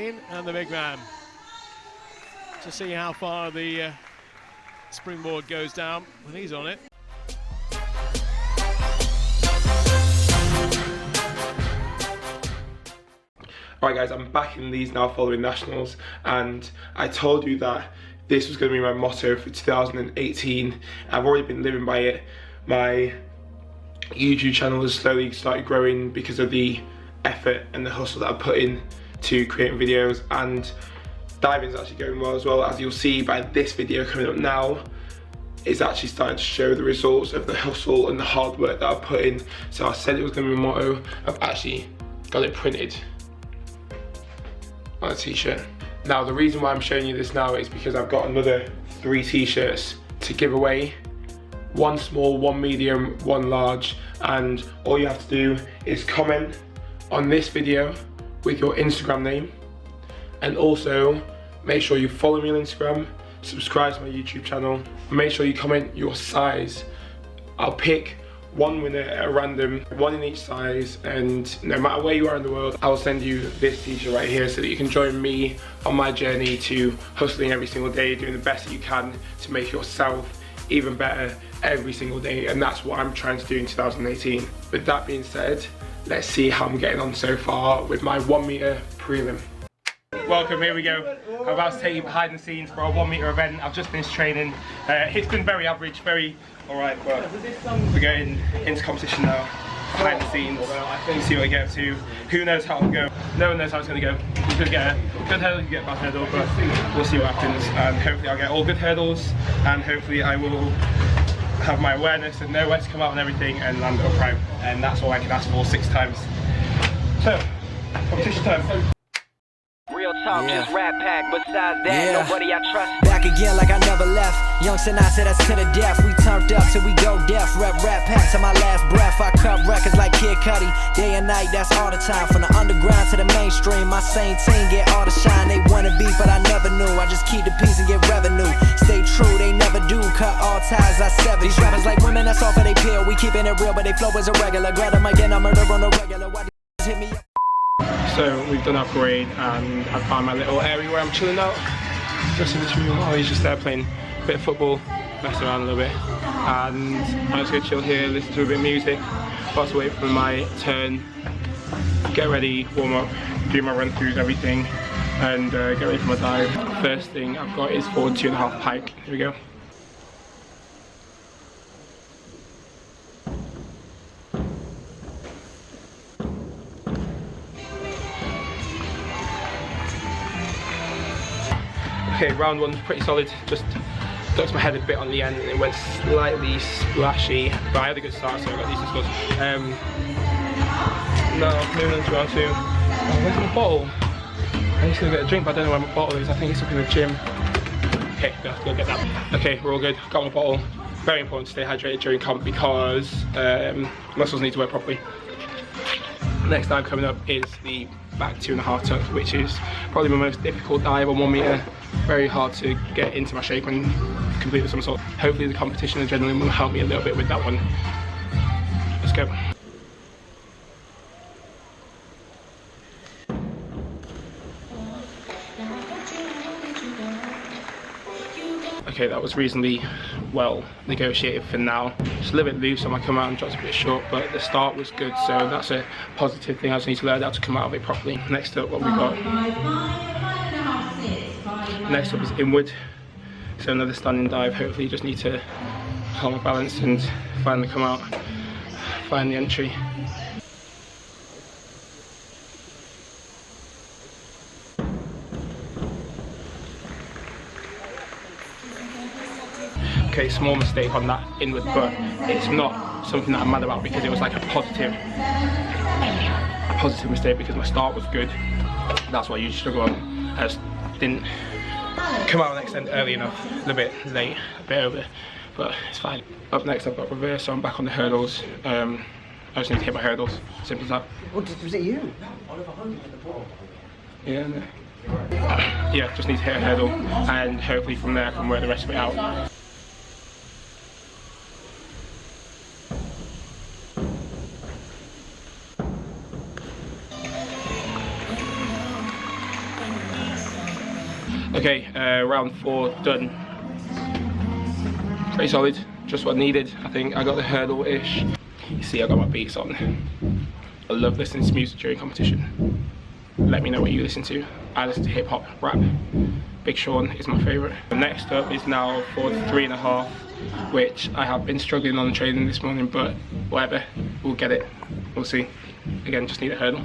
And the big man to see how far the springboard goes down when he's on it. Alright guys, I'm back in Leeds now following Nationals, and I told you that this was going to be my motto for 2018. I've already been living by it. My YouTube channel has slowly started growing because of the effort and the hustle that I put in to creating videos, and diving's actually going well as well. As you'll see by this video coming up now, it's actually starting to show the results of the hustle and the hard work that I put in. So I said it was going to be my motto. I've actually got it printed on a t-shirt. Now the reason why I'm showing you this now is because I've got another 3 t-shirts to give away. 1 small, 1 medium, 1 large, and all you have to do is comment on this video with your Instagram name, and also make sure you follow me on Instagram, subscribe to my YouTube channel, and make sure you comment your size. I'll pick 1 winner at random, 1 in each size, and no matter where you are in the world, I'll send you this t-shirt right here so that you can join me on my journey to hustling every single day, doing the best that you can to make yourself even better every single day, and that's what I'm trying to do in 2018. With that being said, let's see how I'm getting on so far with my 1 meter prelim. Welcome, here we go. I'm about to take you behind the scenes for our 1 meter event. I've just finished training. It's been very average, very alright, but we're going into competition now. Behind the scenes, you see what I get up to. Who knows how it'll go? No one knows how it's going to go. You could get a good hurdle, you could get a bad hurdle, but we'll see what happens. And hopefully I'll get all good hurdles, and hopefully I will have my awareness and know where to come out and everything, and land upright. And that's all I can ask for 6 times. So, competition time. Real talk, just rap pack, besides that, nobody I trust. Back again like I never left. Young Sinatra, that's to the death. We turned up till we go deaf. Rap pack to my last breath. I cut records like Kid Cudi. Day and night, that's all the time. From the underground to the mainstream, my same team get all the shine. They wanna be, but I never knew. I just keep the peace and get revenue. Stay true, they never do. Cut all ties, I sever. These rappers like women, that's all for they pill. We keeping it real, but they flow is irregular. Grab them again, I murder on the regular. Why these hit me up? So we've done our parade, and I found my little area where I'm chilling out. Just in this room. Oh, he's just there playing a bit of football, messing around a little bit, and I'm just gonna chill here, listen to a bit of music, whilst I wait for my turn, get ready, warm up, do my run throughs, everything, and get ready for my dive. First thing I've got is forward 2.5 pike. Here we go. Okay, round 1 was pretty solid, just ducked my head a bit on the end and it went slightly splashy, but I had a good start, so I got decent scores. Now, moving on to round 2. Oh, where's my bottle? I need to go get a drink, but I don't know where my bottle is. I think it's up in the gym. Okay, gonna have to go get that. Okay, we're all good, got my bottle. Very important to stay hydrated during comp because muscles need to work properly. Next dive coming up is the back 2.5 tuck, which is probably my most difficult dive on 1 meter. Very hard to get into my shape and complete the somersault. Hopefully the competition adrenaline will help me a little bit with that one. Let's go. Okay, that was reasonably well negotiated for now. Just a little bit loose on my come out and dropped a bit short, but the start was good, so that's a positive thing. I just need to learn how to come out of it properly. Next up, what we got? Next up is inward, so another standing dive. Hopefully you just need to hold my balance and find the come out, find the entry. Okay, small mistake on that inward, but it's not something that I'm mad about because it was like a positive mistake because my start was good. That's what I usually struggle on. I just didn't come out and extend early enough, a little bit late, a bit over, but it's fine. Up next I've got reverse, so I'm back on the hurdles. I just need to hit my hurdles, simple as that. What, was it you? Yeah, no. Yeah, just need to hit a hurdle and hopefully from there I can work the rest of it out. Okay, round 4 done. Pretty solid, just what I needed. I think I got the hurdle-ish. You see, I got my beats on. I love listening to music during competition. Let me know what you listen to. I listen to hip hop, rap. Big Sean is my favourite. Next up is now for 3.5, which I have been struggling on training this morning, but whatever, we'll get it. We'll see. Again, just need a hurdle.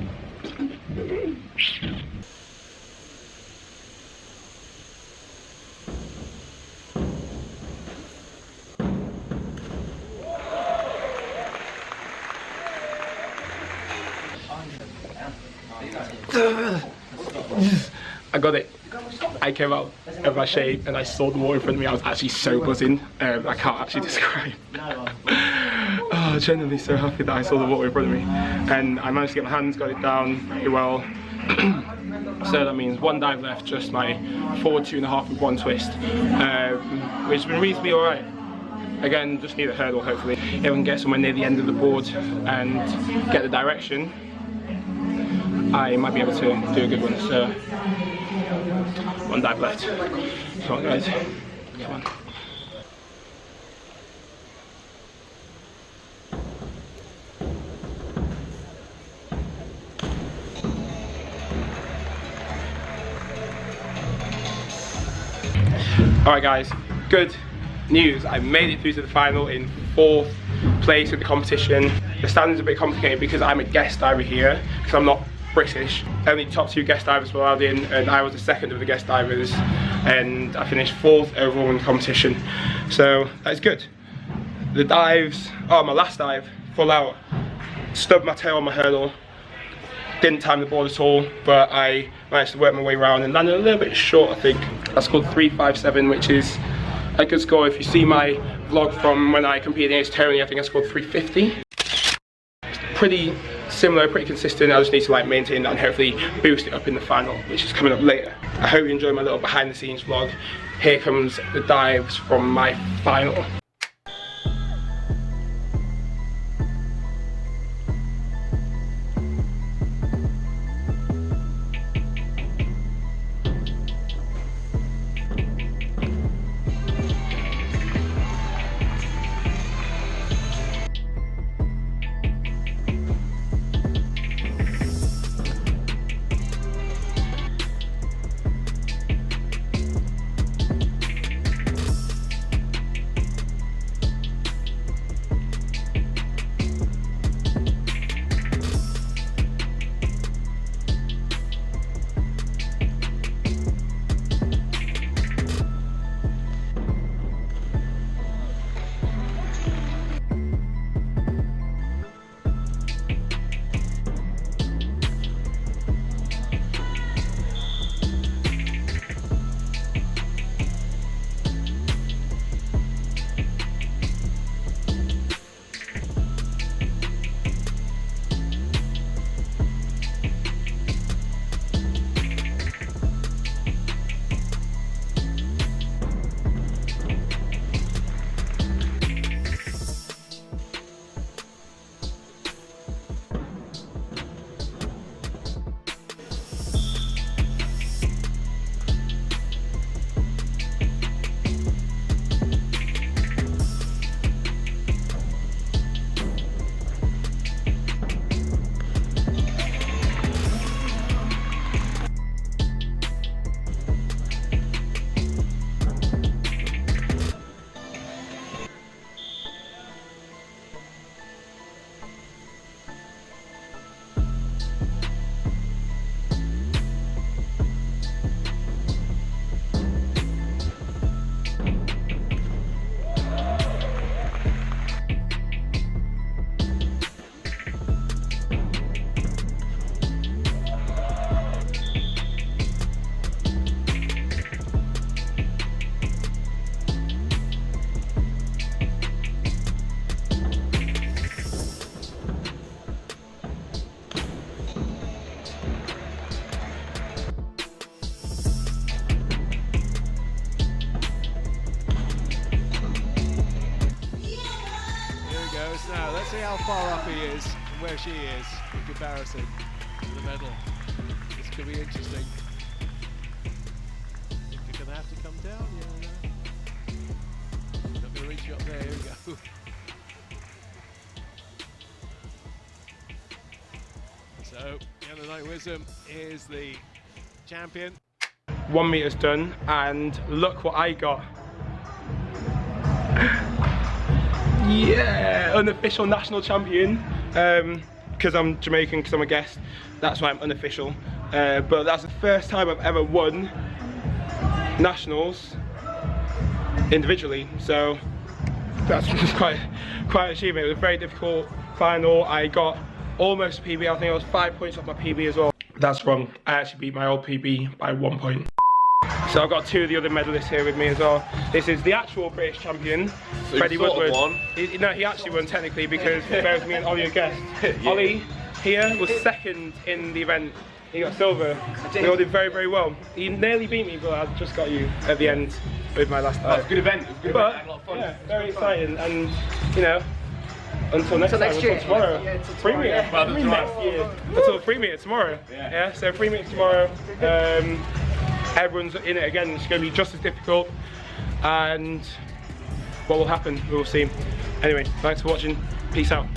I got it. I came out of my shade and I saw the water in front of me. I was actually so buzzing. I can't actually describe. Oh, genuinely so happy that I saw the water in front of me. And I managed to get my hands, got it down very well. So that means 1 dive left, just my forward 2.5 with 1 twist, which has been reasonably alright. Again, just need a hurdle hopefully. If I can get somewhere near the end of the board and get the direction, I might be able to do a good one. So 1 dive left. Come on guys, come on. Alright guys, good news. I made it through to the final in 4th place of the competition. The standard's a bit complicated because I'm a guest diver here, because I'm not British. Only top 2 guest divers were allowed in, and I was the second of the guest divers, and I finished 4th overall in the competition. So that's good. The dives, oh, my last dive, full out, stubbed my toe on my hurdle. Didn't time the board at all, but I managed to work my way around and landed a little bit short, I think. I scored 3.57, which is a good score. If you see my vlog from when I competed against Tony, I think I scored 3.50. Pretty similar, pretty consistent. I just need to like maintain that and hopefully boost it up in the final, which is coming up later. I hope you enjoy my little behind the scenes vlog. Here comes the dives from my final. Now, let's see how far up he is and where she is in comparison to the medal. This could be interesting. Wisdom is the champion. 1 meter's done, and look what I got. Yeah, unofficial national champion. Because I'm Jamaican, because I'm a guest, that's why I'm unofficial. But that's the first time I've ever won nationals individually, so that's quite an achievement. It was a very difficult final. I got almost a PB. I think I was 5 points off my PB as well. That's wrong. I actually beat my old PB by 1 point. So I've got 2 of the other medalists here with me as well. This is the actual British champion, so Freddie Woodward. No, he actually won technically because both me and Ollie are guests. Yeah. Ollie here was second in the event. He got silver. We all did very, very well. He nearly beat me, but I just got you at the end with my last time. It was a good event. It was a good event. I had a lot of fun. Yeah, very exciting. And you know, until next time, until tomorrow. Yeah, until 3 meter. Well, next year. Until 3 meter tomorrow. Yeah. So 3 meters tomorrow. Everyone's in it again. It's going to be just as difficult. And what will happen, we will see. Anyway, thanks for watching. Peace out.